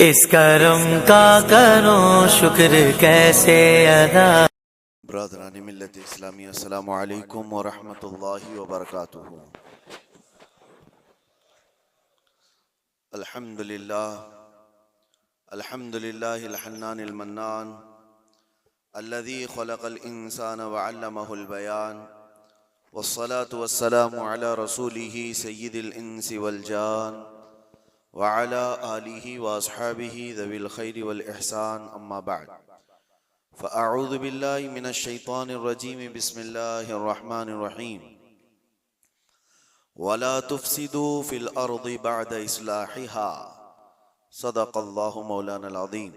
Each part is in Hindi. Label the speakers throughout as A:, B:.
A: इस करम का करो शुक्र कैसे अदा।
B: बरदरान मिल्लत इस्लामी अस्सलामु अलैकुम व रहमतुल्लाहि व बरकातुहू। अल्हम्दुलिल्लाहिल हन्नानिल मन्नान अल्लज़ी खलक़ल इंसान व अल्लमहुल बयान वस्सलातु वस्सलामु अला रसूलिही सय्यिदिल इंसी वल जान व अला आलिही व अस्हाबिही ज़विल खैरि वल इहसान अम्मा बअद फ़अऊज़ु बिल्लाहि मिनश शैतानिर रजीम बिस्मिल्लाहिर रहमानिर रहीम वला तुफ़सिदू फ़िल अर्दि बअद इस्लाहिहा सदक़ल्लाहु मौलानल अज़ीम।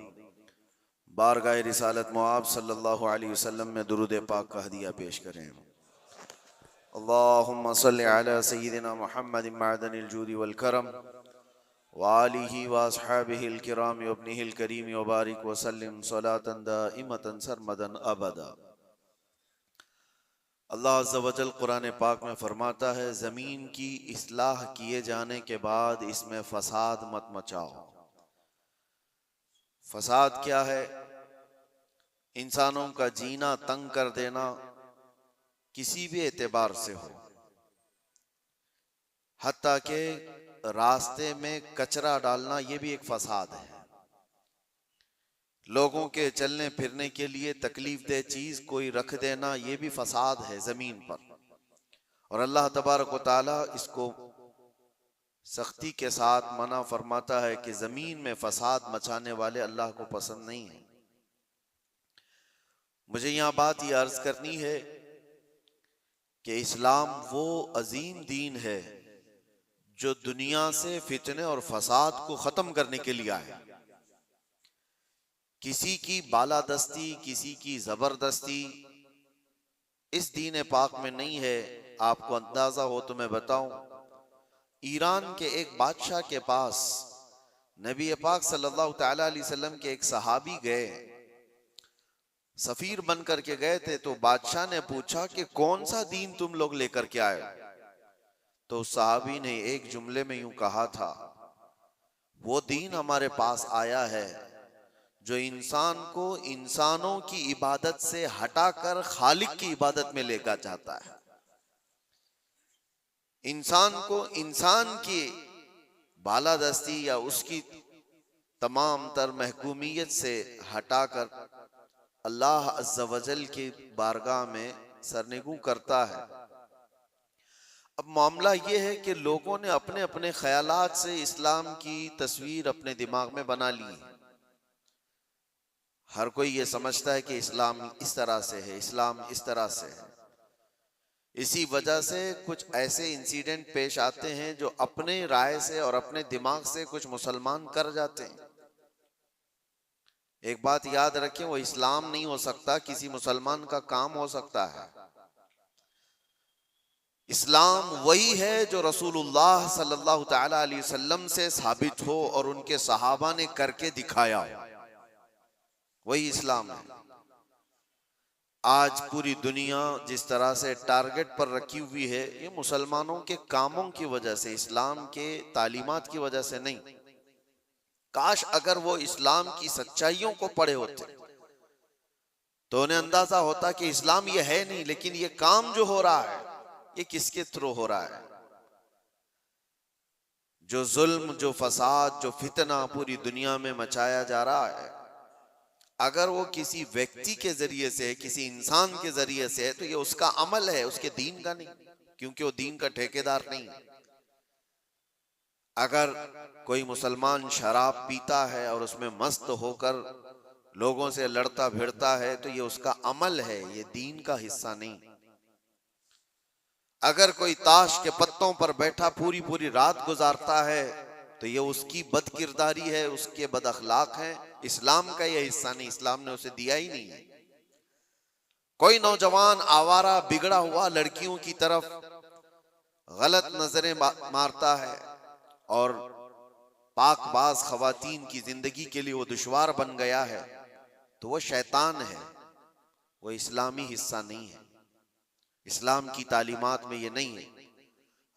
B: बारगाह रिसालत मुआब सल्लल्लाहु अलैहि वसल्लम में दुरूद पाक का हदिया पेश करें। अल्लाहुम्मा सल्लि अला सय्यिदिना मुहम्मदिन मअदनिल जूदि वल करम व आलिहि व अस्हाबिहिल किराम व इब्निहिल करीम व बारिक व सल्लिम सलातन दाइमतन सरमदन अबदा। अल्लाह अज़्ज़ा वजल कुरान पाक में फरमाता है, ज़मीन की इस्लाह किए जाने के बाद इसमें फसाद मत मचाओ। फसाद क्या है? इंसानों का जीना तंग कर देना, किसी भी एतबार से हो, हत्ता के रास्ते में कचरा डालना ये भी एक फसाद है। लोगों के चलने फिरने के लिए तकलीफ दे चीज कोई रख देना ये भी फसाद है जमीन पर। और अल्लाह तबारक व तआला इसको सख्ती के साथ मना फरमाता है कि जमीन में फसाद मचाने वाले अल्लाह को पसंद नहीं है। मुझे यहाँ बात ये अर्ज करनी है कि इस्लाम वो अजीम दीन है जो दुनिया से फितने और फसाद को खत्म करने के लिए आया। किसी की बालादस्ती, किसी की जबरदस्ती इस दीन पाक में नहीं है। आपको अंदाजा हो तो मैं बताऊं, ईरान के एक बादशाह के पास नबी पाक सल्लल्लाहु तआला अलैहि वसल्लम के एक सहाबी गए, सफीर बन करके गए थे। तो बादशाह ने पूछा कि कौन सा दीन तुम लोग लेकर के आए? तो उस सहाबी ने एक जुमले में यूं कहा था, वो दीन हमारे पास आया है जो इंसान को इंसानों की इबादत से हटाकर खालिक की इबादत में लेकर जाता है। इंसान को इंसान की बालादस्ती या उसकी तमाम तर महकूमियत से हटाकर अल्लाह अज़्ज़ा वजल की बारगाह में सरनिगू करता है। अब मामला ये है कि लोगों ने अपने अपने ख्यालात से इस्लाम की तस्वीर अपने दिमाग में बना ली है। हर कोई ये समझता है कि इस्लाम इस तरह से है, इस्लाम इस तरह से है। इसी वजह से कुछ ऐसे इंसिडेंट पेश आते हैं जो अपने राय से और अपने दिमाग से कुछ मुसलमान कर जाते हैं। एक बात याद रखें, वो इस्लाम नहीं हो सकता, किसी मुसलमान का काम हो सकता है। इस्लाम वही है जो रसूलुल्लाह सल्लल्लाहु तआला अलैहि वसल्लम से साबित हो और उनके सहाबा ने करके दिखाया हो, वही इस्लाम है। आज पूरी दुनिया जिस तरह से टारगेट पर रखी हुई है, ये मुसलमानों के कामों की वजह से, इस्लाम के तालीमात की वजह से नहीं। काश अगर वो इस्लाम की सच्चाइयों को पढ़े होते तो उन्हें अंदाजा होता कि इस्लाम ये है नहीं, लेकिन ये काम जो हो रहा है ये किसके थ्रू हो रहा है। जो जुल्म, जो फसाद, जो फितना पूरी दुनिया में मचाया जा रहा है, अगर वो किसी व्यक्ति के जरिए से है, किसी इंसान के जरिए से है, तो ये उसका अमल है, उसके दीन का नहीं, क्योंकि वो दीन का ठेकेदार नहीं है। अगर कोई मुसलमान शराब पीता है और उसमें मस्त होकर लोगों से लड़ता भिड़ता है, तो ये उसका अमल है, ये दीन का हिस्सा नहीं। अगर कोई ताश के पत्तों पर बैठा पूरी पूरी रात गुजारता है, तो ये उसकी बदकिरदारी है, उसके बद अखलाक है, इस्लाम का ये हिस्सा नहीं, इस्लाम ने उसे दिया ही नहीं है। कोई नौजवान आवारा बिगड़ा हुआ लड़कियों की तरफ गलत नजरें मारता है और पाकबाज खवातीन की जिंदगी के लिए वो दुश्वार बन गया है, तो वो शैतान है, वो इस्लामी हिस्सा नहीं है। इस्लाम की तालीमात में ये नहीं है।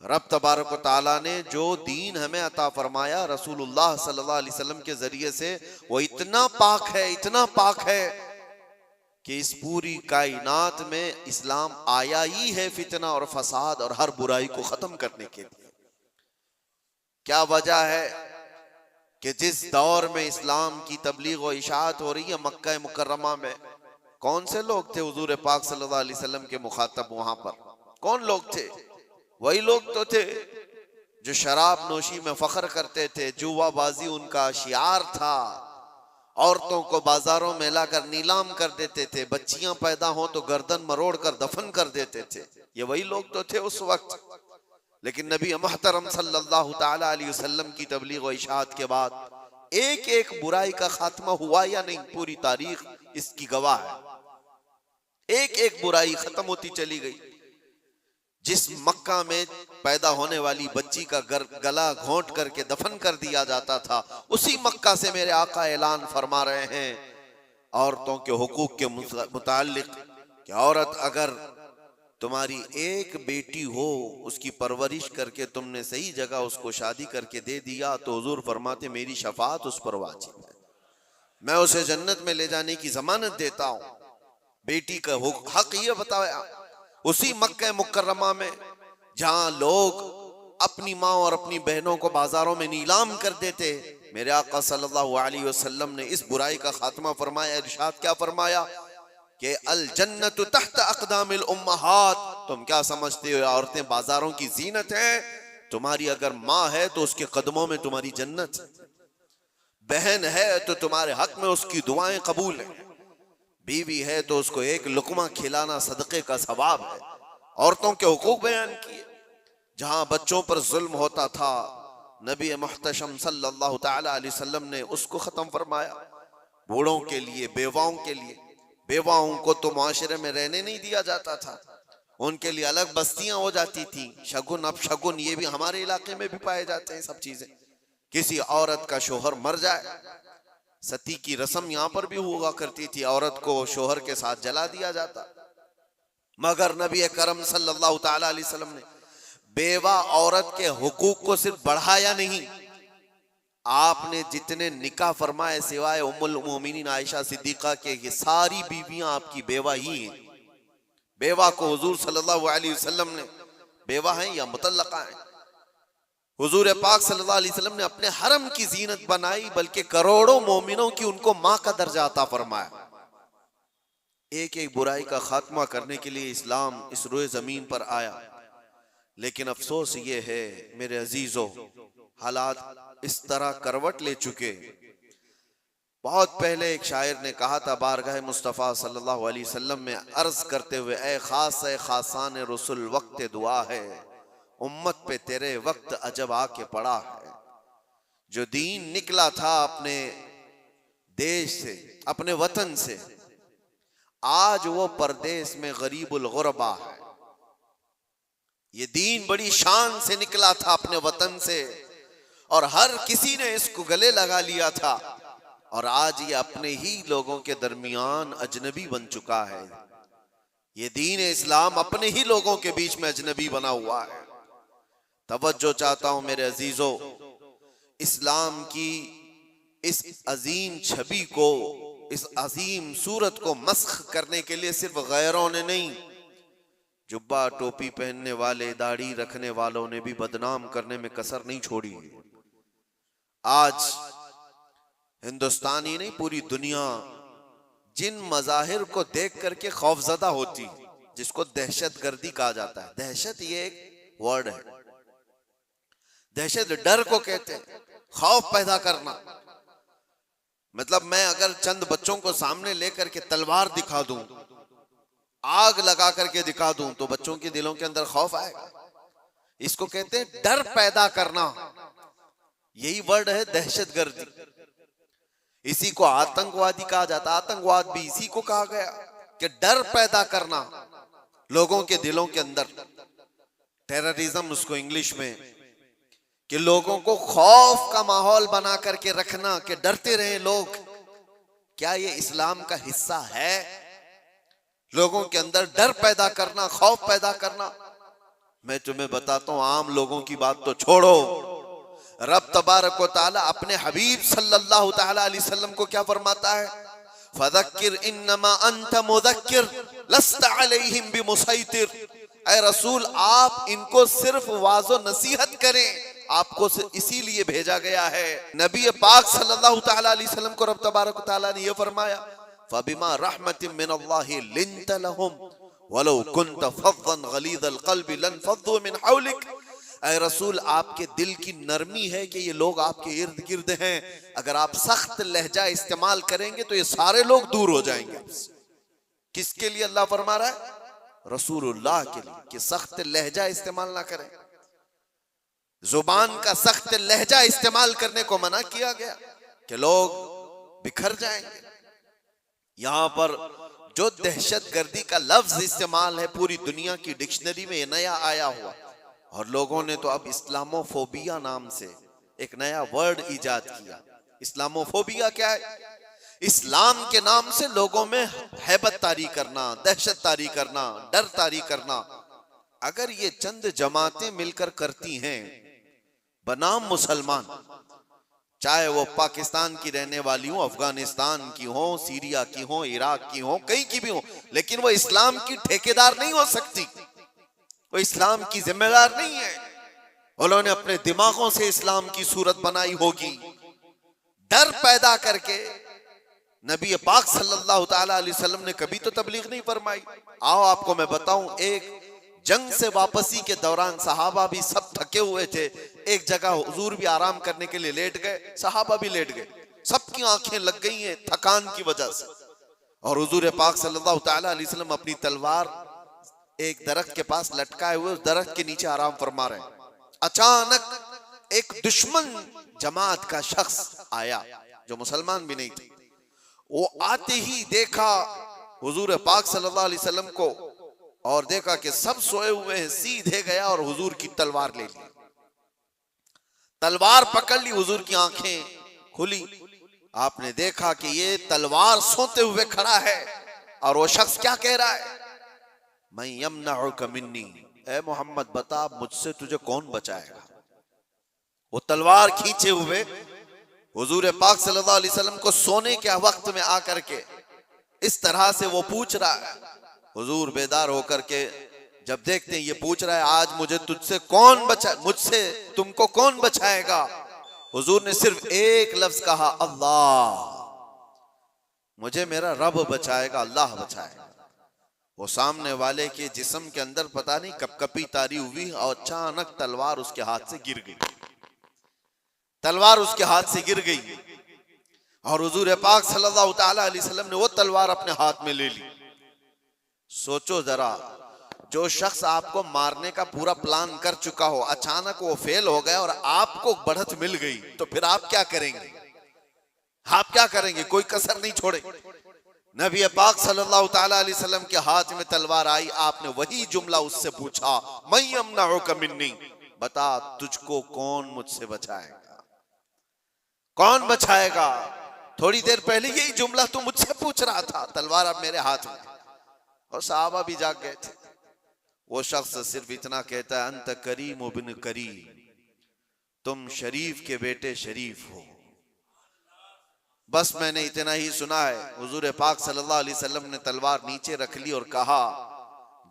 B: रब तबारक व तआला ने जो दीन हमें अता फरमाया रसूलुल्लाह सल्लल्लाहु अलैहि वसल्लम के जरिए से, वो इतना पाक है, इतना पाक है कि इस पूरी कायनात में इस्लाम आया ही है फितना और फसाद और हर बुराई को खत्म करने के लिए। क्या वजह है कि जिस दौर में इस्लाम की तबलीग और इशाअत हो रही है मक्का मुकर्रमा में, कौन से लोग थे हुजूर पाक सल्लल्लाहु अलैहि वसल्लम के मुखातब? वहां पर कौन लोग थे? वही लोग तो थे जो शराब नोशी में फख्र करते थे, जुआबाजी उनका शियार था, औरतों को बाजारों में लाकर नीलाम कर देते थे, बच्चियां पैदा हो तो गर्दन मरोड़ कर दफन कर देते थे। ये वही लोग तो थे उस वक्त। लेकिन नबी मुहतरम सल्लल्लाहु ताला अलैहि वसल्लम की तबलीग और इशाअत के बाद एक एक बुराई का खात्मा हुआ या नहीं, पूरी तारीख इसकी गवाह है। एक एक बुराई खत्म होती चली गई। जिस मक्का में पैदा होने वाली बच्ची का गला घोंट करके दफन कर दिया जाता था, उसी मक्का से मेरे आका ऐलान फरमा रहे हैं औरतों के हुकूक के मुताल्लिक कि औरत अगर तुम्हारी एक बेटी हो, उसकी परवरिश करके तुमने सही जगह उसको शादी करके दे दिया, तो हुजूर फरमाते मेरी शफाअत उस पर वाजिब है, मैं उसे जन्नत में ले जाने की जमानत देता हूं। बेटी का हक ये बताया उसी मक्का मुकर्रमा में जहां लोग अपनी माँ और अपनी बहनों को बाजारों में नीलाम कर देते, मेरे आका सल्लल्लाहु अलैहि वसल्लम ने इस बुराई का खात्मा फरमाया। इरशाद क्या फरमाया कि अल जन्नतु तहत अक़दामिल उम्महात। तुम क्या समझते हो औरतें बाजारों की जीनत हैं? तुम्हारी अगर माँ है तो उसके कदमों में तुम्हारी जन्नत, बहन है तो तुम्हारे हक में उसकी दुआएं कबूल है, बीवी है तो उसको एक लुकमा खिलाना सदक़े का सवाब है। औरतों के हुकूक बयान किए। जहां बच्चों पर जुल्म होता था, नबी मुहतशम सल्लल्लाहु ताला अलैहि वसल्लम ने उसको खत्म फरमाया। बूढ़ों के लिए, बेवाओं के लिए, बेवाओं को तो माशरे में रहने नहीं दिया जाता था, उनके लिए अलग बस्तियां हो जाती थी। शगुन अब शगुन ये भी हमारे इलाके में भी पाए जाते हैं सब चीजें। किसी औरत का शोहर मर जाए, सती की रस्म यहां पर भी हुआ करती थी, औरत को शोहर के साथ जला दिया जाता। मगर नबी करम सल्लल्लाहु ताला अलैहि वसल्लम ने बेवा औरत के हुकूक को सिर्फ बढ़ाया नहीं, आपने जितने निकाह फरमाए सिवाय उम्मुल मोमिनीन आयशा सिद्दीका के, ये सारी बीवियां आपकी बेवा ही हैं। बेवा को हुजूर सल्लल्लाहु अलैहि वसल्लम ने बेवा हैं या मुतल्लका हैं, हुजूर पाक सल्लल्लाहु अलैहि वसल्लम ने अपने हरम की जीनत बनाई, बल्कि करोड़ों मोमिनों की उनको मां का दर्जा अता फरमाया। एक एक बुराई का खात्मा करने के लिए इस्लाम इस रोए जमीन पर आया। लेकिन अफसोस ये है मेरे अजीजों, हालात इस तरह करवट ले चुके। बहुत पहले एक शायर ने कहा था बारगाह मुस्तफ़ा सल्लल्लाहु अलैहि वसल्लम में अर्ज करते हुए, ए खासान रसूल वक्त दुआ है, उम्मत पे तेरे वक्त अजब आके पड़ा है। जो दीन निकला था अपने देश से, अपने वतन से, आज वो परदेश में गरीबुल गुरबा है। ये दीन बड़ी शान से निकला था अपने वतन से और हर किसी ने इसको गले लगा लिया था, और आज ये अपने ही लोगों के दरमियान अजनबी बन चुका है। ये दीन इस्लाम अपने ही लोगों के बीच में अजनबी बना हुआ है। तवज्जो चाहता हूं मेरे अजीजों, इस्लाम की इस अजीम छवि को, इस अजीम सूरत को मस्ख करने के लिए सिर्फ गैरों ने नहीं, जुब्बा टोपी पहनने वाले, दाढ़ी रखने वालों ने भी बदनाम करने में कसर नहीं छोड़ी। आज हिंदुस्तान ही नहीं पूरी दुनिया जिन मजाहिर को देख करके खौफजदा होती, जिसको दहशत गर्दी कहा जाता है। दहशत ये एक वर्ड है, दहशत डर को कहते हैं, खौफ पैदा करना। मतलब मैं अगर चंद बच्चों को सामने लेकर के तलवार दिखा दूं, आग लगा करके दिखा दूं, तो बच्चों के दिलों के अंदर खौफ आएगा। इसको कहते हैं डर पैदा करना, यही वर्ड है दहशतगर्दी। इसी को आतंकवादी कहा जाता है, आतंकवाद भी इसी को कहा गया कि डर पैदा करना लोगों के दिलों के अंदर। टेररिज्म उसको इंग्लिश में, कि लोगों को खौफ का माहौल बना करके रखना, कि डरते रहे लोग। क्या ये इस्लाम का हिस्सा है? लोगों के अंदर डर पैदा करना, खौफ पैदा करना। मैं तुम्हें बताता हूं, आम लोगों की बात तो छोड़ो, रब तबारक व तआला अपने हबीब सल्लल्लाहु तआला अलैहि वसल्लम को क्या फरमाता है? फदक्किर इन्नमा अंत मुदक्किर लस्ता अलैहिम बिमुसैतिर। ऐ रसूल, आप इनको सिर्फ वाज़ो नसीहत करें, आपको इसीलिए भेजा गया है। नबी पाक सल्लल्लाहु तआला अलैहि वसल्लम को रब तबारक व तआला ने यह फरमाया, फबिमा रहमतिन मिनल्लाहि लिंत लहुम वलो कुंत फज़्ज़न गलीज़ल क़ल्बि लनफ़ज़्ज़ू मिन हौलिक। ऐ रसूल, आपके दिल की नरमी है कि ये लोग आपके इर्द गिर्द हैं, अगर आप सख्त लहजा इस्तेमाल करेंगे तो ये सारे लोग दूर हो जाएंगे। किसके लिए अल्लाह फरमा रहा है? रसूलुल्लाह के लिए, कि सख्त लहजा इस्तेमाल ना करें। जुबान का सख्त लहजा इस्तेमाल करने को मना किया गया कि लोग बिखर जाएंगे। यहां पर जो दहशतगर्दी का लफ्ज इस्तेमाल है, पूरी दुनिया की डिक्शनरी में नया आया हुआ, और लोगों ने तो अब इस्लामोफोबिया नाम से एक नया वर्ड इजाद किया। इस्लामोफोबिया क्या है? इस्लाम के नाम से लोगों में हैबत तारी करना, दहशत तारी करना, डर तारी करना। अगर ये चंद जमातें मिलकर करती हैं बनाम मुसलमान, चाहे वो पाकिस्तान की रहने वाली हो, अफगानिस्तान की हो, सीरिया की हो, इराक की हो, कहीं की भी हो, लेकिन वो इस्लाम की ठेकेदार नहीं हो सकती, वो इस्लाम की जिम्मेदार नहीं है। उन्होंने अपने दिमागों से इस्लाम की सूरत बनाई होगी, डर पैदा करके। नबी पाक सल्लल्लाहु तआला अलैहि वसल्लम ने कभी तो तबलीग नहीं फरमाई। आओ आपको मैं बताऊं, एक जंग से वापसी के दौरान सहाबा भी सब थके हुए थे, एक जगह हुजूर भी आराम करने के लिए लेट गए, सहाबा भी लेट गए, सबकी आंखें लग गई हैं थकान की वजह से। और हुजूर पाक सल्लल्लाहु तआला अलैहि वसल्लम अपनी तलवार एक दरख्त के पास लटकाए हुए उस दरख्त के नीचे आराम फरमा रहे हैं। अचानक एक दुश्मन जमात का शख्स आया जो मुसलमान भी नहीं थे। वो आते ही देखा हुजूर पाक सल्लल्लाहु अलैहि वसल्लम को और देखा कि सब सोए हुए हैं, सीधे गया और हुजूर की तलवार ले ली, तलवार पकड़ ली, हुजूर की आंखें खुली। आपने देखा कि ये तलवार सोते हुए खड़ा है और वो शख्स क्या कह रहा है? मैं यमनउका मिन्नी, ए मोहम्मद बता मुझसे तुझे कौन बचाएगा। वो तलवार खींचे हुए हुजूर पाक सल्लल्लाहु अलैहि वसल्लम को सोने के वक्त में आकर के इस तरह से वो पूछ रहा है। हुजूर बेदार होकर के जब देखते हैं ये पूछ रहा है, आज मुझे तुझसे कौन बचा, मुझसे तुमको कौन बचाएगा? हुजूर ने सिर्फ एक लफ्ज कहा, अल्लाह, मुझे मेरा रब बचाएगा, अल्लाह बचाएगा। वो सामने वाले के जिस्म के अंदर पता नहीं कपकपी तारी हुई और अचानक तलवार उसके हाथ से गिर गई, तलवार उसके हाथ से गिर गई और हुजूर पाक सल्लल्लाहु तआला अलैहि वसल्लम ने वो तलवार अपने हाथ में ले ली। सोचो जरा, जो शख्स आपको मारने का पूरा प्लान कर चुका हो, अचानक वो फेल हो गया और आपको बढ़त मिल गई, तो फिर आप क्या करेंगे? आप क्या करेंगे? कोई कसर नहीं छोड़े। नबी पाक सल्लल्लाहु तआला अलैहि वसल्लम के हाथ में तलवार आई, आपने वही जुमला उससे पूछा, मैं यमनउका मिन्नी, बता तुझको कौन मुझसे बचाएगा, कौन बचाएगा? थोड़ी देर पहले यही जुमला तू मुझसे पूछ रहा था, तलवार अब मेरे हाथ में। और सहाबा भी जाग गए थे। वो शख्स सिर्फ इतना कहता है, अंत करीम बिन करीम, तुम शरीफ के बेटे शरीफ हो। बस मैंने इतना ही सुना है। हुजूर पाक सल्लल्लाहु अलैहि वसल्लम ने तलवार नीचे रख ली और कहा,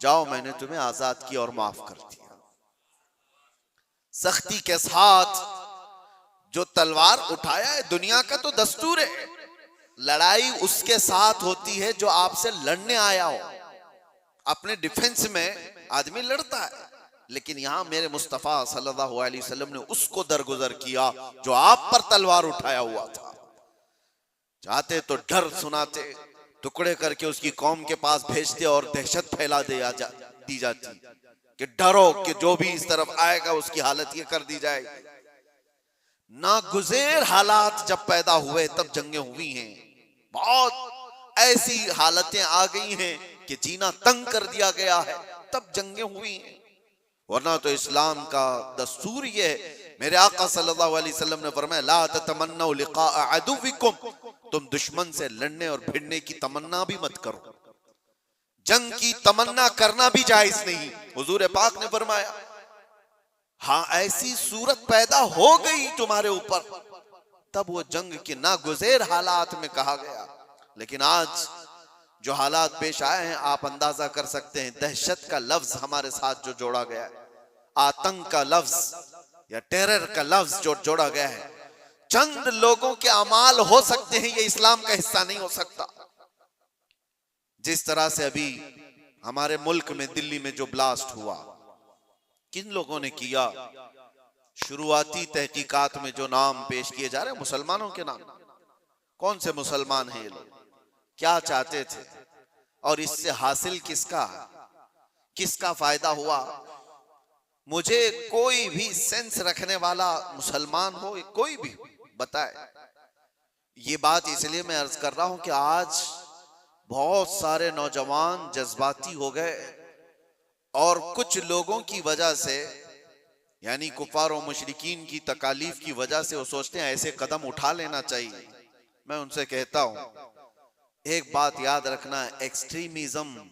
B: जाओ मैंने तुम्हें आजाद किया और माफ कर दिया। सख्ती के साथ जो तलवार उठाया है, दुनिया का तो दस्तूर है, लड़ाई उसके साथ होती है जो आपसे लड़ने आया हो। अपने डिफेंस में आदमी लड़ता है, लेकिन यहां मेरे मुस्तफा सल्लल्लाहु अलैहि वसल्लम ने उसको दरगुजर किया जो आप पर तलवार उठाया हुआ था। चाहते तो डर सुनाते, टुकड़े करके उसकी कौम के पास भेजते और दहशत फैला दी जाती कि डरो कि जो भी इस तरफ आएगा उसकी हालत ये कर दी जाएगी। नागुज़ेर हालात जब पैदा हुए तब जंगें हुई हैं, बहुत ऐसी हालतें आ गई हैं कि जीना तंग कर दिया गया है, तब जंगें हुई हैं। वरना तो इस्लाम का दस्तूर ये है। मेरे आका सल्लल्लाहु अलैहि वसल्लम ने फरमाया, ला ततमन्नौ लिक़ा अदुविकुम, तुम दुश्मन से लड़ने और भिड़ने की तमन्ना भी मत करो। जंग की तमन्ना करना भी जायज नहीं। हुजूर पाक ने फरमाया, हाँ ऐसी सूरत पैदा हो गई तुम्हारे ऊपर, तब वो जंग के नागुज़ेर हालात में कहा गया। लेकिन आज जो हालात पेश आए हैं, आप अंदाजा कर सकते हैं। दहशत का लफ्ज हमारे साथ जो जोड़ा गया है, आतंक का लफ्ज या टेरर का लफ्ज जो जोड़ा गया है, चंद लोगों के अमाल हो सकते हैं, ये इस्लाम का हिस्सा नहीं हो सकता। जिस तरह से अभी हमारे मुल्क में दिल्ली में जो ब्लास्ट हुआ, किन लोगों ने किया? शुरुआती तहकीकात में जो नाम पेश किए जा रहे हैं मुसलमानों के नाम। कौन से मुसलमान हैं ये लोग? क्या चाहते थे? और इससे हासिल किसका फायदा हुआ? मुझे कोई भी सेंस रखने वाला मुसलमान हो, कोई भी बताए। ये बात इसलिए मैं अर्ज कर रहा हूं कि आज बहुत सारे नौजवान जज्बाती हो गए और कुछ लोगों की वजह से, यानी कुफार और मुशरिकीन की तकालीफ की वजह से वो सोचते हैं ऐसे कदम उठा लेना चाहिए। मैं उनसे कहता हूं, एक बात याद रखना, एक्सट्रीमिज्म,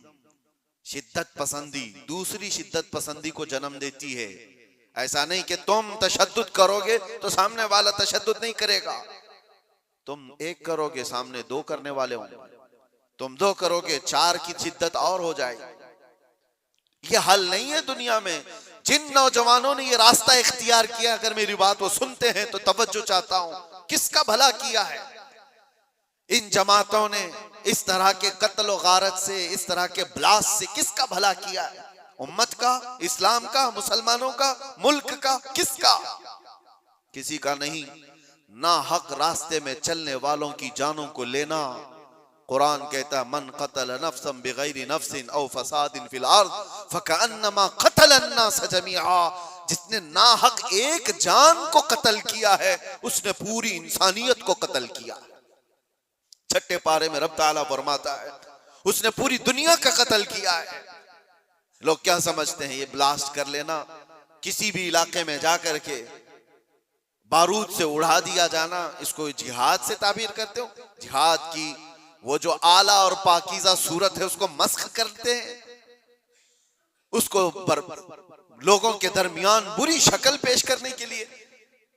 B: शिद्दत पसंदी दूसरी शिद्दत पसंदी को जन्म देती है। ऐसा नहीं कि तुम तशद्दुद करोगे तो सामने वाला तशद्दुद नहीं करेगा। तुम एक करोगे, सामने दो करने वाले होंगे। तुम दो करोगे, चार की शिद्दत और हो जाएगी। ये हल नहीं है दुनिया में। जिन नौजवानों ने ये रास्ता इख्तियार किया, अगर मेरी बात वो सुनते हैं तो तवज्जो चाहता हूं, किसका भला किया है इन जमातों ने? इस तरह के कत्ल और गारत से, इस तरह के ब्लास्ट से किसका भला किया है? उम्मत का, इस्लाम का, मुसलमानों का, मुल्क का, किसका? किसी का नहीं। ना हक रास्ते में चलने वालों की जानों को लेना। कुरान कहता है, मन कतल नफ्सन बिगैरि नफ्सिन औ फसादिन फिल अर्द फकअन्नमा कतल अन्नास जमीआ। जिसने ना हक एक जान को कत्ल किया है, उसने पूरी इंसानियत को कत्ल किया। छठे पारे में रब ताला फरमाता है, उसने पूरी दुनिया का कत्ल किया है। लोग क्या समझते हैं, ये ब्लास्ट कर लेना, किसी भी इलाके में जाकर के बारूद से उड़ा दिया जाना, इसको जिहाद से ताबीर करते हो? जिहाद की वो जो आला और पाकीज़ा सूरत है उसको मस्ख करते हैं, उसको लोगों के दरमियान बुरी शक्ल पेश करने के लिए।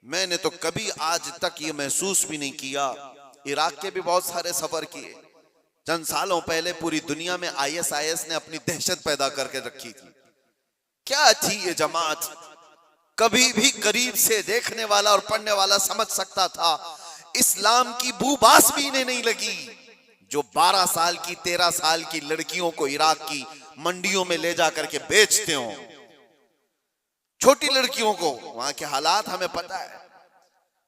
B: मैंने तो कभी आज तक ये महसूस भी नहीं किया। इराक के भी बहुत सारे सफर किए। चंद सालों पहले पूरी दुनिया में ISIS ने अपनी दहशत पैदा करके रखी थी। क्या थी ये जमात? कभी भी करीब से देखने वाला और पढ़ने वाला समझ सकता था, इस्लाम की बूबास भी इन्हें नहीं लगी। जो 12 साल की 13 साल की लड़कियों को इराक की मंडियों में ले जाकर के बेचते हो, छोटी लड़कियों को, वहां के हालात हमें पता है,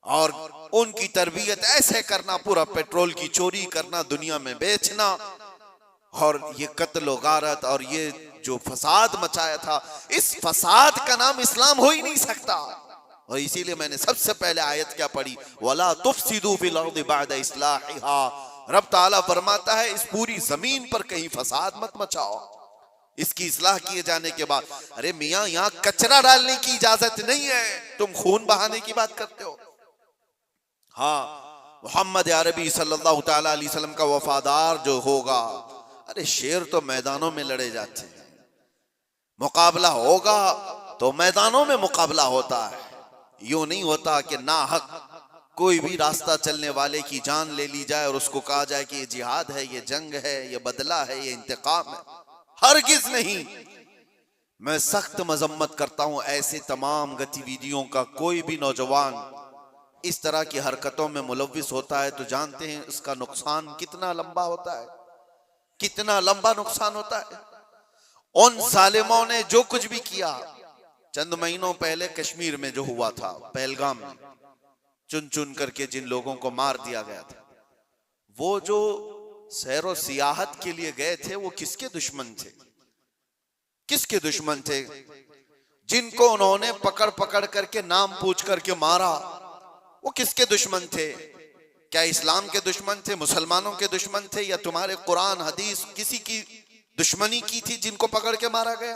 B: और उनकी तरबियत ऐसे करना, पूरा पेट्रोल की चोरी करना, दुनिया में बेचना, और ये कत्ल गारत और ये जो फसाद मचाया था, इस फसाद का नाम इस्लाम हो ही नहीं सकता। और इसीलिए मैंने सबसे पहले आयत क्या पढ़ी, वला तुफसिदू फिल अर्दि बअद इस्लाहिहा। रब ताला फरमाता है, इस पूरी जमीन पर कहीं फसाद मत मचाओ इसकी इस्लाह किए जाने के बाद। अरे मियां, यहां कचरा डालने की इजाजत नहीं है, तुम खून बहाने की बात करते हो। हाँ, मोहम्मद अरबी सल्लल्लाहु तआला अलैहि वसल्लम का वफादार जो होगा, अरे शेर तो मैदानों में लड़े जाते हैं, मुकाबला होगा तो मैदानों में मुकाबला होता है। यूं नहीं होता कि ना हक कोई भी रास्ता चलने वाले की जान ले ली जाए और उसको कहा जाए कि ये जिहाद है, ये जंग है, ये बदला है, ये इंतकाम है। हरगिज नहीं। मैं सख्त मजम्मत करता हूं ऐसे तमाम गतिविधियों का। कोई भी नौजवान इस तरह की हरकतों में मुलव्विस होता है तो जानते हैं इसका नुकसान कितना लंबा होता है, कितना लंबा नुकसान होता है। उन जालिमों ने जो कुछ भी किया, चंद महीनों पहले कश्मीर में जो हुआ था, पहलगाम में चुन चुन करके जिन लोगों को मार दिया गया था, वो जो सैरो सियाहत के लिए गए थे, वो किसके दुश्मन थे? किसके दुश्मन थे? जिनको उन्होंने पकड़ पकड़ करके नाम पूछ करके मारा, वो किसके दुश्मन थे? क्या इस्लाम के दुश्मन थे, मुसलमानों के दुश्मन थे, या तुम्हारे कुरान हदीस किसी की दुश्मनी की थी जिनको पकड़ के मारा गया?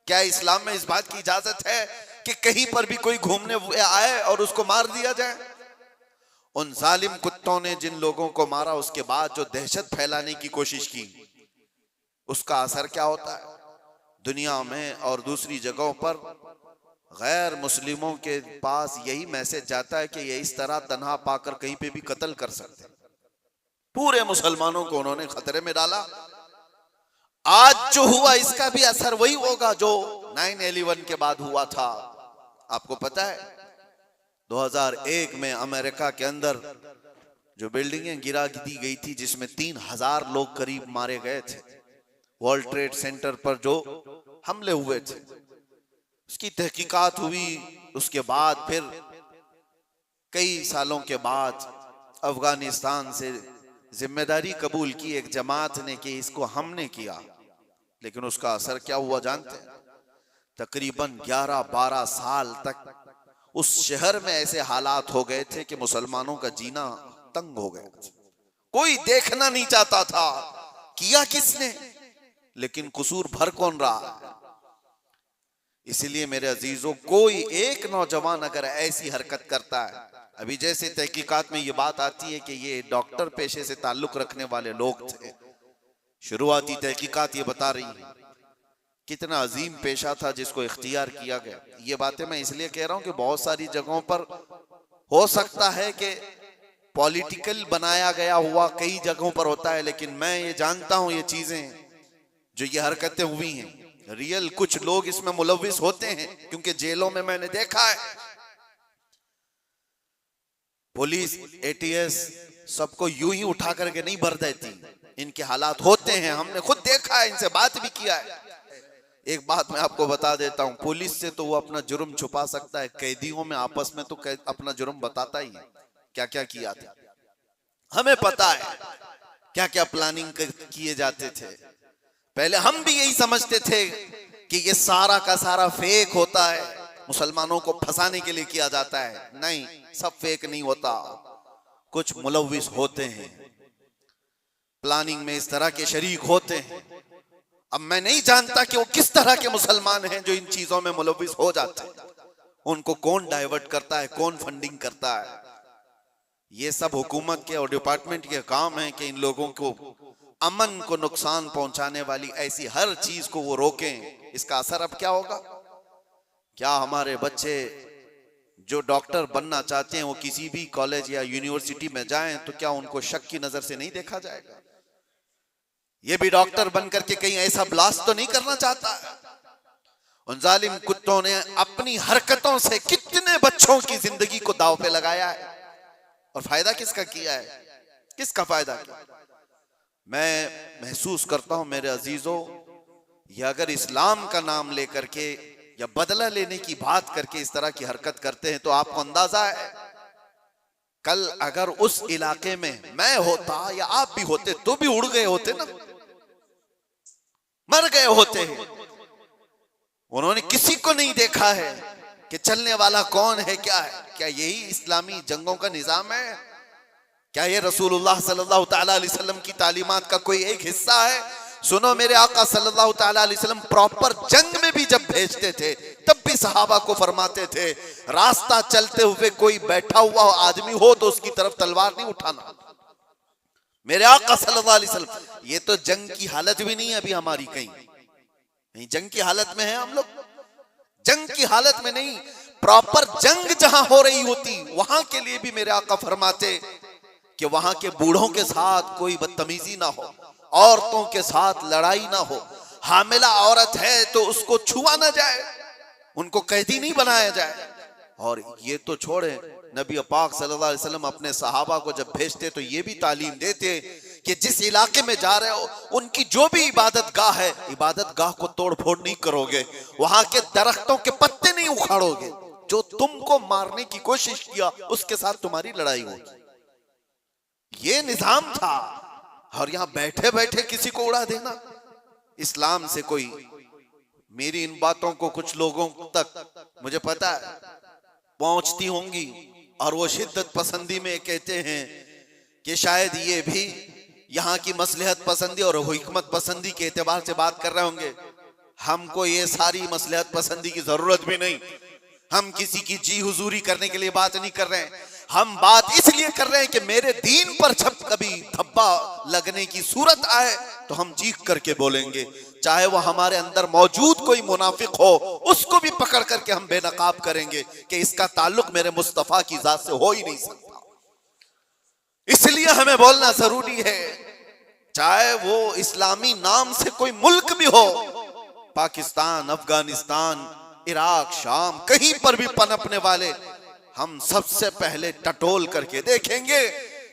B: क्या इस्लाम में इस बात की इजाजत है कि कहीं पर भी कोई घूमने आए और उसको मार दिया जाए? उन जालिम कुत्तों ने जिन लोगों को मारा, उसके बाद जो दहशत फैलाने की कोशिश की, उसका असर क्या होता है? दुनिया में और दूसरी जगहों पर गैर मुस्लिमों के पास यही मैसेज जाता है कि ये इस तरह तन्हा पाकर कहीं पे भी कत्ल कर सकते हैं। पूरे मुसलमानों को उन्होंने खतरे में डाला। आज जो हुआ इसका भी असर वही होगा जो 9/11 के बाद हुआ था। आपको पता है 2001 में अमेरिका के अंदर जो बिल्डिंगें गिरा दी गई थी जिसमें 3000 लोग करीब मारे गए थे, वर्ल्ड ट्रेड सेंटर पर जो हमले हुए थे, उसकी तहकीकात हुई। उसके बाद फिर कई सालों के बाद अफगानिस्तान से जिम्मेदारी कबूल की एक जमात ने कि इसको हमने किया, लेकिन उसका असर क्या हुआ जानते हैं? तकरीबन 11-12 साल तक उस शहर में ऐसे हालात हो गए थे कि मुसलमानों का जीना तंग हो गया था। कोई देखना नहीं चाहता था किया किसने, लेकिन कसूर भर कौन रहा है? इसलिए मेरे अजीजों, कोई एक नौजवान अगर ऐसी हरकत करता है, अभी जैसे तहकीकात में ये बात आती है कि ये डॉक्टर पेशे से ताल्लुक रखने वाले लोग थे, शुरुआती तहकीकात ये बता रही है कितना अजीम पेशा था जिसको इख्तियार किया गया। ये बातें मैं इसलिए कह रहा हूं कि बहुत सारी जगहों पर हो सकता है कि पॉलिटिकल बनाया गया हुआ कई जगहों पर होता है, लेकिन मैं ये जानता हूं ये चीजें जो ये हरकतें हुई हैं, रियल कुछ लोग इसमें मुलविस होते हैं, क्योंकि जेलों में मैंने देखा है पुलिस एटीएस सबको यूं ही उठा करके नहीं भर देती, इनके हालात होते हैं, हमने खुद देखा है, इनसे बात भी किया है। एक बात मैं आपको बता देता हूं, पुलिस से तो वो अपना जुर्म छुपा सकता है, कैदियों में आपस में तो अपना जुर्म बताता ही है क्या क्या किया था। हमें पता है क्या क्या प्लानिंग किए जाते थे। पहले हम भी यही समझते थे कि ये सारा का सारा फेक होता है, मुसलमानों को फंसाने के लिए किया जाता है। नहीं, सब फेक नहीं होता, कुछ मुलविस होते हैं, प्लानिंग में इस तरह के शरीक होते हैं। अब मैं नहीं जानता कि वो किस तरह के मुसलमान हैं जो इन चीजों में मुलविस हो जाते हैं, उनको कौन डाइवर्ट करता है, कौन फंडिंग करता है। ये सब हुकूमत के और डिपार्टमेंट के काम है कि इन लोगों को अमन को नुकसान पहुंचाने वाली ऐसी हर चीज को वो रोकें। इसका असर अब क्या होगा? क्या हमारे बच्चे जो डॉक्टर बनना चाहते हैं वो किसी भी कॉलेज या यूनिवर्सिटी में जाएं तो क्या उनको शक की नजर से नहीं देखा जाएगा? ये भी डॉक्टर बनकर के कहीं ऐसा ब्लास्ट तो नहीं करना चाहता? उन जालिम कुत्तों ने अपनी हरकतों से कितने बच्चों की जिंदगी को दांव पे लगाया है, और फायदा किसका किया है? किसका फायदा किया? मैं महसूस करता हूं मेरे अजीजों, ये अगर इस्लाम का नाम लेकर के या बदला लेने की बात करके इस तरह की हरकत करते हैं तो आपको अंदाजा है कल अगर उस इलाके में मैं होता या आप भी होते तो भी उड़ गए होते ना, मर गए होते हैं। उन्होंने किसी को नहीं देखा है कि चलने वाला कौन है, क्या है। क्या यही इस्लामी जंगों का निजाम है? क्या ये रसूलुल्लाह सल्लल्लाहु तआला अलैहि वसल्लम की तालीमात का कोई एक हिस्सा है? सुनो, मेरे आका सल्लल्लाहु तआला अलैहि वसल्लम प्रॉपर जंग में भी जब भेजते थे तब भी सहाबा को फरमाते थे, रास्ता चलते हुए कोई बैठा हुआ आदमी हो तो उसकी तरफ तलवार नहीं उठाना। मेरे आका सल्लल्लाहु अलैहि वसल्लम, ये तो जंग की हालत भी नहीं है अभी हमारी, कहीं जंग की हालत में है हम लोग? जंग की हालत में नहीं, प्रॉपर जंग जहां हो रही होती वहां के लिए भी मेरे आका फरमाते कि वहां के बूढ़ों के साथ कोई बदतमीजी ना हो, औरतों के साथ लड़ाई ना हो, हामिला औरत है तो उसको छुआ ना जाए, उनको कैदी नहीं बनाया जाए। और ये तो छोड़े, नबी पाक सल्लल्लाहु अलैहि वसल्लम अपने सहाबा को जब भेजते तो ये भी तालीम देते कि जिस इलाके में जा रहे हो उनकी जो भी इबादत गाह है, इबादत गाह को तोड़ फोड़ नहीं करोगे, वहां के दरख्तों के पत्ते नहीं उखाड़ोगे, जो तुमको मारने की कोशिश किया उसके साथ तुम्हारी लड़ाई होगी। ये निजाम था। और यहां बैठे बैठे किसी को उड़ा देना, इस्लाम से कोई, मेरी इन बातों को कुछ लोगों तक मुझे पता है पहुंचती होंगी और वो शिद्दत पसंदी में कहते हैं कि शायद ये भी यहाँ की मसलहत पसंदी और हिकमत पसंदी के एतबार से बात कर रहे होंगे। हमको ये सारी मसलहत पसंदी की जरूरत भी नहीं, हम किसी की जी हुजूरी करने के लिए बात नहीं कर रहे हैं। हम बात इसलिए कर रहे हैं कि मेरे दीन पर जब कभी धब्बा लगने की सूरत आए तो हम चीख करके बोलेंगे, चाहे वो हमारे अंदर मौजूद कोई मुनाफिक हो उसको भी पकड़ करके हम बेनकाब करेंगे कि इसका ताल्लुक मेरे मुस्तफा की जात से हो ही नहीं सकता। इसलिए हमें बोलना जरूरी है, चाहे वो इस्लामी नाम से कोई मुल्क भी हो, पाकिस्तान, अफगानिस्तान, इराक, शाम, कहीं पर भी पनपने वाले, हम सबसे पहले टटोल करके देखेंगे।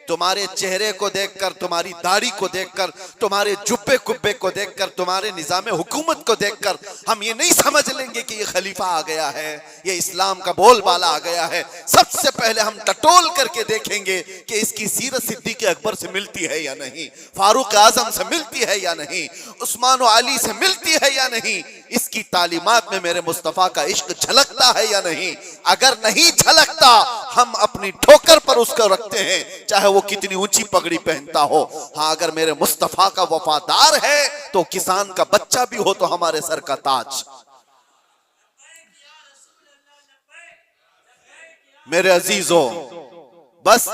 B: तुम्हारे चेहरे को देखकर, तुम्हारी दाढ़ी को देखकर, तुम्हारे जुब्बे कुब्बे को देखकर, तुम्हारे निजाम हुकूमत को देखकर हम ये नहीं समझ लेंगे कि ये खलीफा आ गया है, ये इस्लाम का बोलबाला आ गया है। सबसे पहले हम टटोल करके देखेंगे कि इसकी सीरत सिद्दीक़ अकबर से मिलती है या नहीं, फारूक आजम से मिलती है या नहीं, उस्मान और अली से मिलती है या नहीं, इसकी तालीमात में मेरे मुस्तफा का इश्क झलकता है या नहीं। अगर नहीं झलकता हम अपनी ठोकर पर उसको रखते हैं, चाहे वो कितनी ऊंची पगड़ी पहनता हो। हाँ, अगर मेरे मुस्तफा का वफादार है तो किसान का बच्चा भी हो तो हमारे सर का ताज। मेरे अजीजों, बस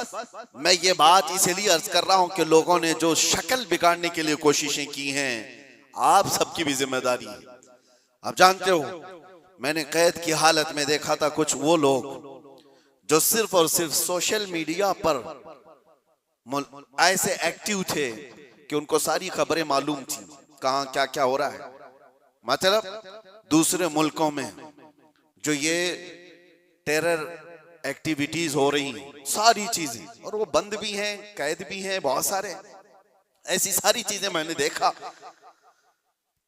B: मैं ये बात इसलिए अर्ज कर रहा हूं कि लोगों ने जो शक्ल बिगाड़ने के लिए कोशिशें की हैं, आप सबकी भी जिम्मेदारी है। आप जानते हो, मैंने कैद की हालत में देखा था कुछ वो लोग जो सिर्फ और सिर्फ सोशल मीडिया पर ऐसे एक्टिव थे कि उनको सारी खबरें मालूम थी, कहां क्या क्या हो रहा है। मतलब दूसरे मुल्कों में जो ये टेरर एक्टिविटीज हो रही हैं, सारी चीजें, और वो बंद भी हैं, कैद भी हैं, बहुत सारे ऐसी सारी चीजें मैंने देखा।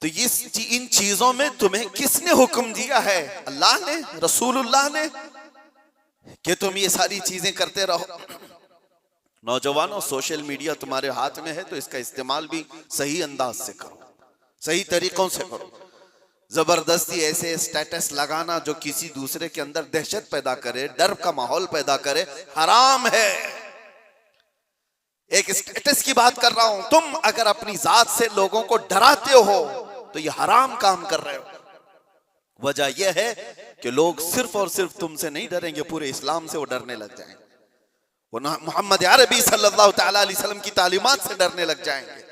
B: तो इन चीजों में तुम्हें किसने हुक्म दिया है? अल्लाह ने, रसूलुल्लाह ने, कि तुम ये सारी चीजें करते रहो। नौजवानों, सोशल मीडिया तुम्हारे हाथ में है तो इसका इस्तेमाल भी सही अंदाज से करो, सही तरीकों से करो। जबरदस्ती ऐसे स्टेटस लगाना जो किसी दूसरे के अंदर दहशत पैदा करे, डर का माहौल पैदा करे, हराम है। एक स्टेटस की बात कर रहा हूं। तुम अगर अपनी जात से लोगों को डराते हो तो ये हराम काम कर रहे हो। वजह यह है कि लोग सिर्फ और सिर्फ तुमसे नहीं डरेंगे, पूरे इस्लाम से वो डरने लग जाएंगे, वो मोहम्मद अरबी सल्लल्लाहु तआला अलैहि वसल्लम की तालीमात से डरने लग जाएंगे।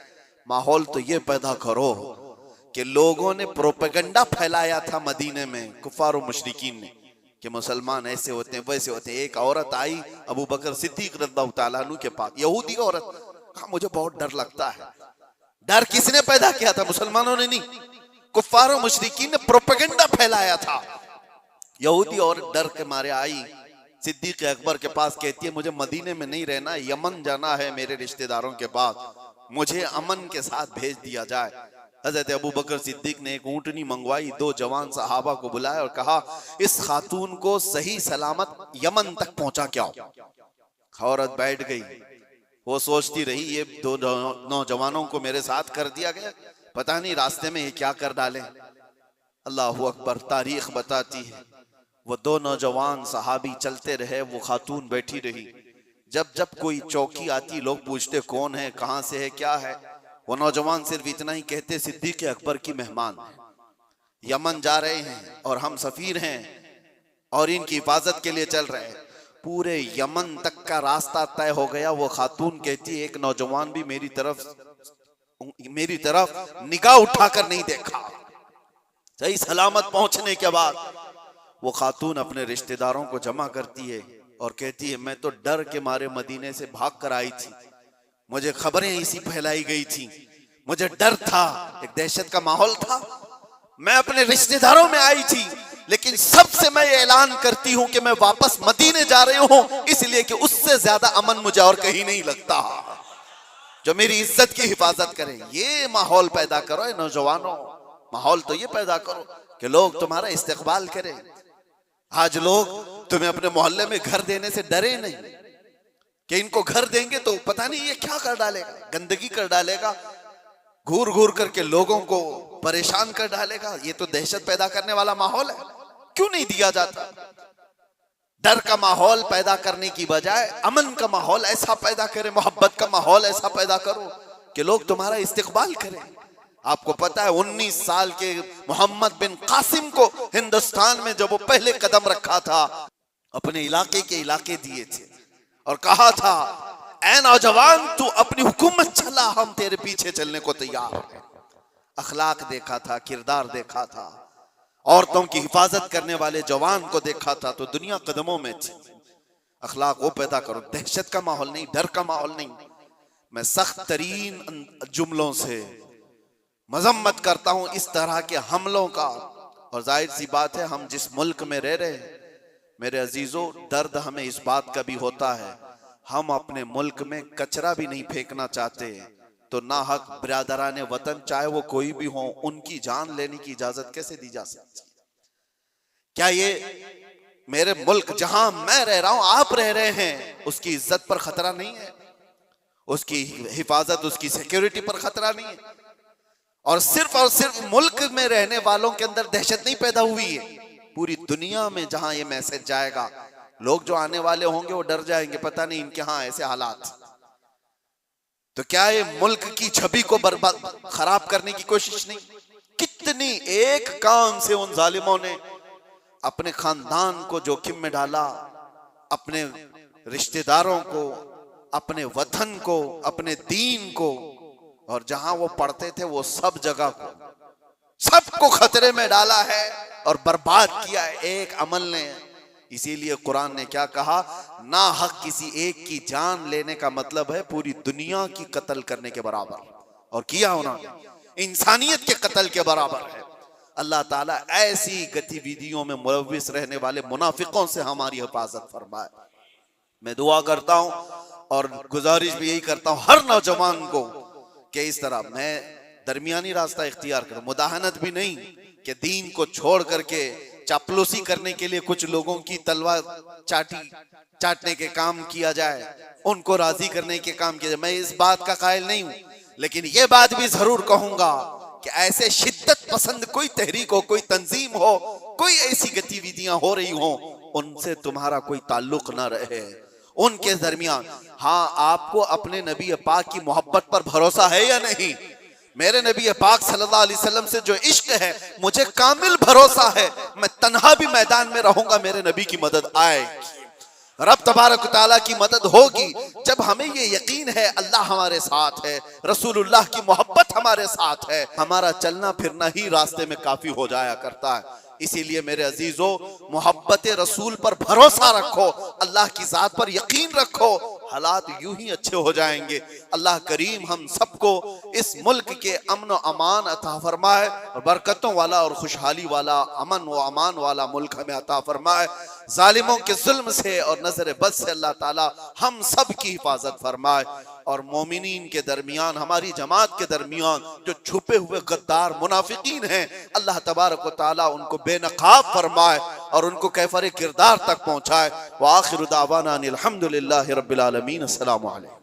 B: माहौल तो ये पैदा करो कि लोगों ने प्रोपेगेंडा फैलाया था मदीने में, कुफार और मुशरिकीन ने, कि मुसलमान ऐसे होते हैं, वैसे होते हैं। एक औरत आई अबू बकर सिद्दीक रज़ियल्लाहु तआला अन्हु के पास, यहूदी औरत, कहा मुझे बहुत डर लगता है। डर किसने पैदा किया था? मुसलमानों ने नहीं, कुफार और मुशरिकीन ने प्रोपेगेंडा फैलाया था। यहूदी और डर के मारे आई सिद्दीक अकबर के पास, कहती है मुझे मदीने में नहीं रहना, यमन जाना है मेरे रिश्तेदारों के पास, मुझे अमन के साथ भेज दिया जाए। हजरत अबू बकर सिद्दीक ने एक ऊंटनी मंगवाई, 2 जवान सहाबा को बुलाया और कहा इस खातून को सही सलामत यमन तक पहुंचा के आओ। औरत बैठ गई, वो सोचती रही ये 2 नौजवानों को मेरे साथ कर दिया गया, पता नहीं रास्ते में ये क्या कर डाले। अल्लाहु अकबर, तारीख बताती है वो 2 नौजवान सहाबी चलते रहे, वो खातून बैठी रही। जब जब कोई चौकी आती लोग पूछते कौन है, कहां से है, क्या है, वो नौजवान सिर्फ इतना ही कहते सिद्दीक अकबर की मेहमान है, यमन जा रहे हैं और हम सफीर हैं और इनकी हिफाजत के लिए चल रहे हैं। पूरे यमन तक का रास्ता तय हो गया। वो खातून कहती एक नौजवान भी मेरी तरफ निगाह उठाकर नहीं देखा। सही सलामत पहुंचने के बाद वो खातून अपने रिश्तेदारों को जमा करती है और कहती है मैं तो डर के मारे मदीने से भाग कर आई थी, मुझे खबरें इसी फैलाई गई थी, मुझे डर था, एक दहशत का माहौल था, मैं अपने रिश्तेदारों में आई थी, लेकिन सबसे मैं ये ऐलान करती हूं कि मैं वापस मदीने जा रही हूं, इसलिए कि उससे ज्यादा अमन मुझे और कहीं नहीं लगता जो मेरी इज्जत की हिफाजत करे। ये माहौल पैदा करो नौजवानों, माहौल तो ये पैदा करो कि लोग तुम्हारा इस्तकबाल करें। आज लोग तुम्हें अपने मोहल्ले में घर देने से डरे नहीं कि इनको घर देंगे तो पता नहीं ये क्या कर डालेगा, गंदगी कर डालेगा, घूर घूर करके लोगों को परेशान कर डालेगा। ये तो दहशत पैदा करने वाला माहौल है। क्यों नहीं दिया जाता? डर का माहौल पैदा करने की बजाय अमन का माहौल ऐसा पैदा करें, मोहब्बत का माहौल ऐसा पैदा करो कि लोग तुम्हारा इस्तकबाल करें। आपको पता है 19 साल के मोहम्मद बिन कासिम को हिंदुस्तान में जब वो पहले कदम रखा था, अपने इलाके के इलाके दिए थे, और कहा था, ऐ नौजवान तू अपनी हुकूमत चला, हम तेरे पीछे चलने को तैयार हैं। अखलाक देखा था, किरदार देखा था, औरतों की हिफाजत करने वाले जवान को देखा था, तो दुनिया कदमों में थी। अखलाक वो पैदा करो, दहशत का माहौल नहीं, डर का माहौल नहीं। मैं सख्त तरीन जुमलों से मजम्मत करता हूं इस तरह के हमलों का। और जाहिर सी बात है, हम जिस मुल्क में रह रहे हैं मेरे अजीजों, दर्द हमें इस बात का भी होता है, हम अपने मुल्क में कचरा भी नहीं फेंकना चाहते, तो ना हक बिरादराने वतन चाहे वो कोई भी हो, उनकी जान लेने की इजाजत कैसे दी जा सकती? क्या ये मेरे मुल्क जहां मैं रह रहा हूं, आप रह रहे हैं, उसकी इज्जत पर खतरा नहीं है? उसकी हिफाजत, उसकी सिक्योरिटी पर खतरा नहीं है? और सिर्फ मुल्क में रहने वालों के अंदर दहशत नहीं पैदा हुई है, पूरी दुनिया में जहां ये मैसेज जाएगा, लोग जो आने वाले होंगे वो डर जाएंगे, पता नहीं इनके यहां ऐसे हालात। तो क्या ये मुल्क की छवि को बर्बाद खराब करने की कोशिश नहीं? कितनी एक काम से उन जालिमों ने अपने खानदान को जोखिम में डाला, अपने रिश्तेदारों को, अपने वतन को, अपने दीन को, और जहां वो पढ़ते थे वो सब जगह को, सबको खतरे में डाला है और बर्बाद किया है एक अमल ने। इसीलिए कुरान ने क्या कहा, ना हक किसी एक की जान लेने का मतलब है पूरी दुनिया की कत्ल करने के बराबर, और किया उन्होंने इंसानियत के कत्ल के बराबर है। अल्लाह ताला ऐसी गतिविधियों में मुलव्विस रहने वाले मुनाफिकों से हमारी हिफाजत फरमाए। मैं दुआ करता हूं और गुजारिश भी यही करता हूं हर नौजवान को कि इस तरह मैं दरमियानी रास्ता इख्तियार करूं, मुदाहनत भी नहीं कि दीन को छोड़ करके चापलूसी करने के लिए कुछ लोगों की तलवार चाटने के काम किया जाए, उनको राजी करने के काम किया जाए, मैं इस बात का कायल नहीं हूं। लेकिन यह बात भी जरूर कहूंगा कि ऐसे शिद्दत पसंद कोई तहरीक हो, कोई तंजीम हो, कोई ऐसी गतिविधियां हो रही हो, उनसे तुम्हारा कोई ताल्लुक ना रहे, उनके दरमियान। हाँ, आपको अपने नबी पाक की मोहब्बत पर भरोसा है या नहीं? मेरे नबी पाक सल्लल्लाहु अलैहि वसल्लम से जो इश्क है, मुझे कामिल भरोसा है, मैं तन्हा भी मैदान में रहूंगा, मेरे नबी की मदद आएगी, रब तबारक तआला की मदद होगी। जब हमें ये यकीन है अल्लाह हमारे साथ है, रसूलुल्लाह की मोहब्बत हमारे साथ है, हमारा चलना फिरना ही रास्ते में काफी हो जाया करता है। इसीलिए मेरे अजीजों, मोहब्बत रसूल पर भरोसा रखो, अल्लाह की जात पर यकीन रखो, हालात यूं ही अच्छे हो जाएंगे। अल्लाह करीम हम सबको इस मुल्क के अमन व अमान अता फरमाए, और बरकतों वाला और खुशहाली वाला, अमन व अमान वाला मुल्क हमें अता फरमाए। जालिमों के जुल्म से और नजर बद से अल्लाह ताला हम सब की हिफाजत फरमाए, और मोमिनीन के दरमियान, हमारी जमात के दरमियान जो छुपे हुए गद्दार मुनाफिकीन हैं, अल्लाह तबारक व तआला उनको बेनकाब फरमाए और उनको कैफर किरदार तक पहुंचाए। व आखिरु दावाना अनिल हम्दुलिल्लाहि रब्बिल आलमीन। अस्सलामु अलैकुम।